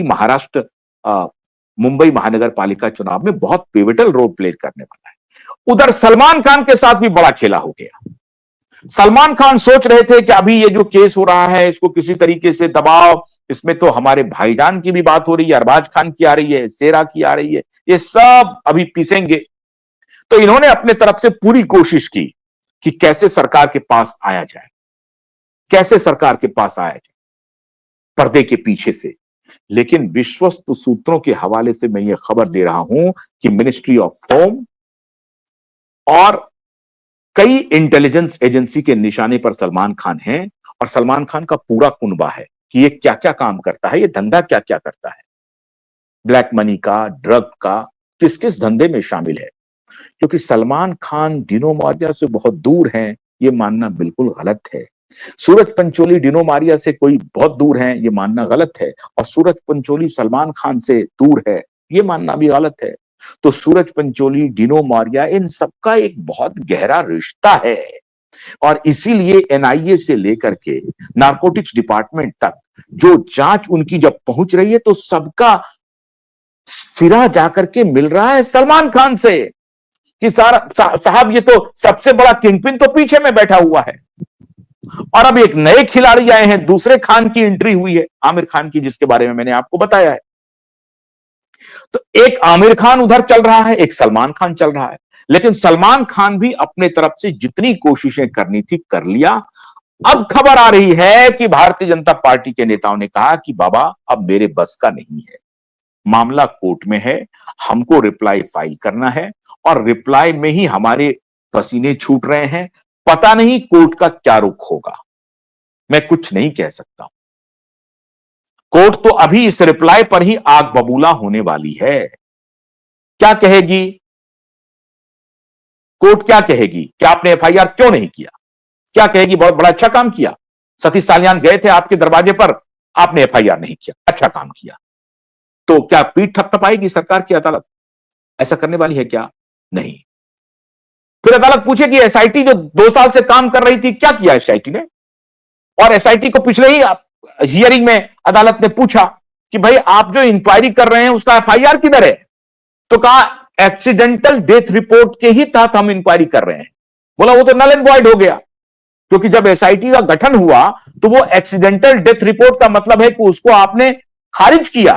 महाराष्ट्र मुंबई महानगर पालिका चुनाव में बहुत पिवटल रोल प्ले करने वाला है। उधर सलमान खान के साथ भी बड़ा खेला हो गया। सलमान खान सोच रहे थे कि अभी ये जो केस हो रहा है इसको किसी तरीके से दबाव, इसमें तो हमारे भाईजान की भी बात हो रही है, अरबाज खान की आ रही है, शेरा की आ रही है, ये सब अभी पीसेंगे। तो इन्होंने अपने तरफ से पूरी कोशिश की कि कैसे सरकार के पास आया जाए, कैसे सरकार के पास आया जाए पर्दे के पीछे से। लेकिन विश्वस्त सूत्रों के हवाले से मैं ये खबर दे रहा हूं कि मिनिस्ट्री ऑफ होम और कई इंटेलिजेंस एजेंसी के निशाने पर सलमान खान हैं और सलमान खान का पूरा कुनबा है कि ये क्या क्या काम करता है, ये धंधा क्या क्या करता है, ब्लैक मनी का, ड्रग का, किस किस धंधे में शामिल है। क्योंकि सलमान खान डिनो मारिया से बहुत दूर हैं, ये मानना बिल्कुल गलत है। सूरज पंचोली डिनो मारिया से कोई बहुत दूर है, ये मानना गलत है। और सूरज पंचोली सलमान खान से दूर है, ये मानना भी गलत है। तो सूरज पंचोली, डिनो मारिया, इन सबका एक बहुत गहरा रिश्ता है और इसीलिए एनआईए से लेकर के नारकोटिक्स डिपार्टमेंट तक जो जांच उनकी जब पहुंच रही है तो सबका सिरा जाकर के मिल रहा है सलमान खान से कि साहब ये तो सबसे बड़ा किंगपिन तो पीछे में बैठा हुआ है। और अब एक नए खिलाड़ी आए हैं, दूसरे खान की एंट्री हुई है, आमिर खान की, जिसके बारे में मैंने आपको बताया है। तो एक आमिर खान उधर चल रहा है, एक सलमान खान चल रहा है। लेकिन सलमान खान भी अपने तरफ से जितनी कोशिशें करनी थी कर लिया। अब खबर आ रही है कि भारतीय जनता पार्टी के नेताओं ने कहा कि बाबा अब मेरे बस का नहीं है, मामला कोर्ट में है, हमको रिप्लाई फाइल करना है और रिप्लाई में ही हमारे पसीने छूट रहे हैं। पता नहीं कोर्ट का क्या रुख होगा, मैं कुछ नहीं कह सकता। कोर्ट तो अभी इस रिप्लाई पर ही आग बबूला होने वाली है। क्या कहेगी कोर्ट, क्या कहेगी कि आपने एफआईआर क्यों नहीं किया? क्या कहेगी बहुत बड़ा अच्छा काम किया, सतीश सालियान गए थे आपके दरवाजे पर, आपने एफआईआर नहीं किया, अच्छा काम किया। तो क्या पीठ थपथपाएगी सरकार की अदालत? ऐसा करने वाली है क्या? नहीं। फिर अदालत पूछेगी एसआईटी जो 2 साल से काम कर रही थी, क्या किया एसआईटी ने? और एसआईटी को पिछले ही हियरिंग में अदालत ने पूछा कि भाई आप जो इंक्वायरी कर रहे हैं उसका एफआईआर किधर है? तो कहा एक्सीडेंटल डेथ रिपोर्ट के ही तहत हम इंक्वायरी कर रहे हैं। बोला वो तो नल एंड वॉइड हो गया, क्योंकि जब एसआईटी का गठन हुआ तो वो एक्सीडेंटल डेथ रिपोर्ट का मतलब है कि उसको आपने खारिज किया,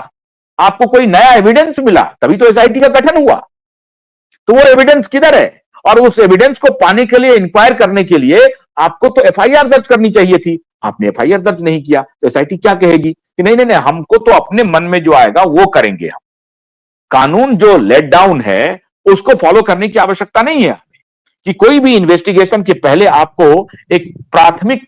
आपको कोई नया एविडेंस मिला, तभी तो एसआईटी का गठन हुआ। तो वो एविडेंस किधर है? और उस एविडेंस को पाने के लिए, इंक्वायर करने के लिए आपको तो एफआईआर दर्ज करनी चाहिए थी, आपने एफआईआर दर्ज नहीं किया। तो एसआईटी क्या कहेगी कि नहीं नहीं नहीं, हमको तो अपने मन में जो आएगा वो करेंगे हम। कानून जो लेट डाउन है उसको फॉलो करने की आवश्यकता नहीं है कि कोई भी इन्वेस्टिगेशन के पहले आपको एक प्राथमिक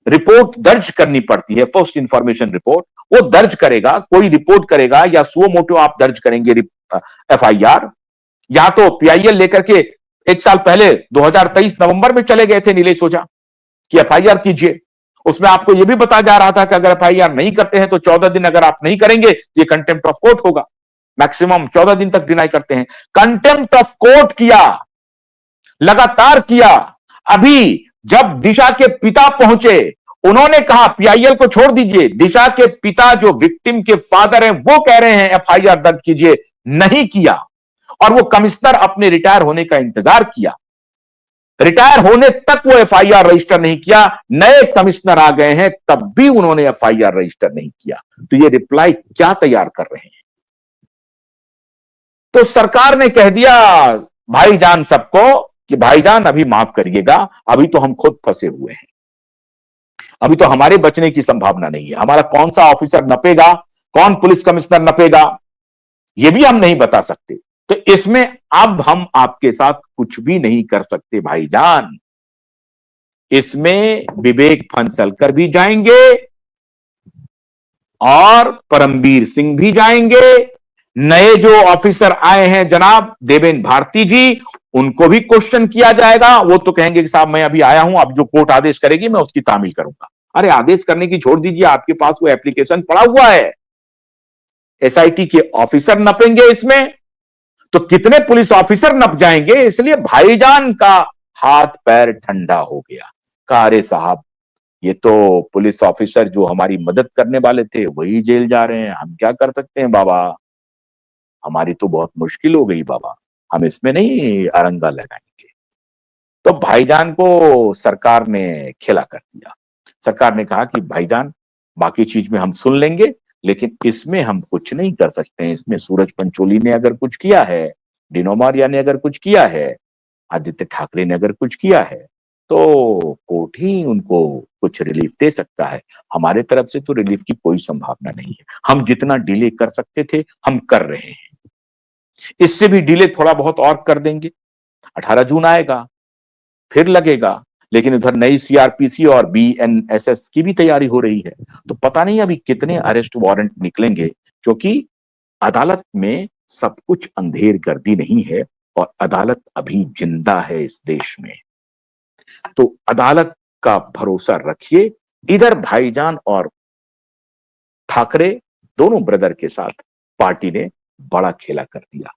रिपोर्ट दर्ज करनी पड़ती है, फर्स्ट इंफॉर्मेशन रिपोर्ट, वो दर्ज करेगा, कोई रिपोर्ट करेगा या सुओ मोटो आप दर्ज करेंगे एफआईआर। यहां तो पीआईएल लेकर के 1 साल पहले 2023 नवंबर में चले गए थे नीलेश ओझा कि एफआईआर कीजिए। उसमें आपको यह भी बताया जा रहा था कि अगर एफआईआर नहीं करते हैं तो 14 दिन अगर आप नहीं करेंगे ये कंटेम्प्ट ऑफ कोर्ट होगा, मैक्सिमम 14 दिन तक डिनाई करते हैं। कंटेम्प्ट ऑफ कोर्ट किया, लगातार किया। अभी जब दिशा के पिता पहुंचे, उन्होंने कहा पीआईएल को छोड़ दीजिए, दिशा के पिता जो विक्टिम के फादर हैं वो कह रहे हैं एफआईआर दर्ज कीजिए, नहीं किया। और वो कमिश्नर अपने रिटायर होने का इंतजार किया, रिटायर होने तक वो एफआईआर रजिस्टर नहीं किया। नए कमिश्नर आ गए हैं तब भी उन्होंने एफआईआर रजिस्टर नहीं किया। तो ये रिप्लाई क्या तैयार कर रहे हैं? तो सरकार ने कह दिया भाईजान सबको कि भाईजान अभी माफ करिएगा, अभी तो हम खुद फंसे हुए हैं, अभी तो हमारे बचने की संभावना नहीं है। हमारा कौन सा ऑफिसर नपेगा, कौन पुलिस कमिश्नर नपेगा, यह भी हम नहीं बता सकते। तो इसमें अब हम आपके साथ कुछ भी नहीं कर सकते भाईजान। इसमें विवेक फंसलकर भी जाएंगे और परमबीर सिंह भी जाएंगे। नए जो ऑफिसर आए हैं जनाब देवेन भारती जी, उनको भी क्वेश्चन किया जाएगा। वो तो कहेंगे कि साहब मैं अभी आया हूं, अब जो कोर्ट आदेश करेगी मैं उसकी तामील करूंगा। अरे आदेश करने की छोड़ दीजिए, आपके पास वो एप्लीकेशन पड़ा हुआ है, एसआईटी के ऑफिसर नपेंगे इसमें, तो कितने पुलिस ऑफिसर नप जाएंगे। इसलिए भाईजान का हाथ पैर ठंडा हो गया। अरे साहब ये तो पुलिस ऑफिसर जो हमारी मदद करने वाले थे वही जेल जा रहे हैं, हम क्या कर सकते हैं बाबा, हमारी तो बहुत मुश्किल हो गई बाबा, हम इसमें नहीं अरंगा लगाएंगे। तो भाईजान को सरकार ने खेला कर दिया। सरकार ने कहा कि भाईजान बाकी चीज में हम सुन लेंगे, लेकिन इसमें हम कुछ नहीं कर सकते हैं। इसमें सूरज पंचोली ने अगर कुछ किया है, डिनोमारिया ने अगर कुछ किया है, आदित्य ठाकरे ने अगर कुछ किया है, तो कोर्ट ही उनको कुछ रिलीफ दे सकता है। हमारे तरफ से तो रिलीफ की कोई संभावना नहीं है। हम जितना डिले कर सकते थे हम कर रहे हैं, इससे भी डिले थोड़ा बहुत और कर देंगे। 18 जून आएगा, फिर लगेगा, लेकिन उधर नई सीआरपीसी और बीएनएसएस की भी तैयारी हो रही है। तो पता नहीं अभी कितने अरेस्ट वारंट निकलेंगे, क्योंकि अदालत में सब कुछ अंधेर गर्दी नहीं है और अदालत अभी जिंदा है इस देश में। तो अदालत का भरोसा रखिए। इधर भाईजान और ठाकरे दोनों ब्रदर के साथ पार्टी ने बड़ा खेला कर दिया।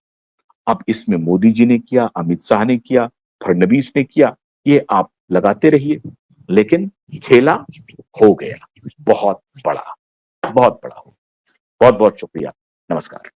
अब इसमें मोदी जी ने किया, अमित शाह ने किया, फडणवीस ने किया, ये आप लगाते रहिए, लेकिन खेला हो गया बहुत बड़ा, बहुत बड़ा हो। बहुत बहुत शुक्रिया। नमस्कार।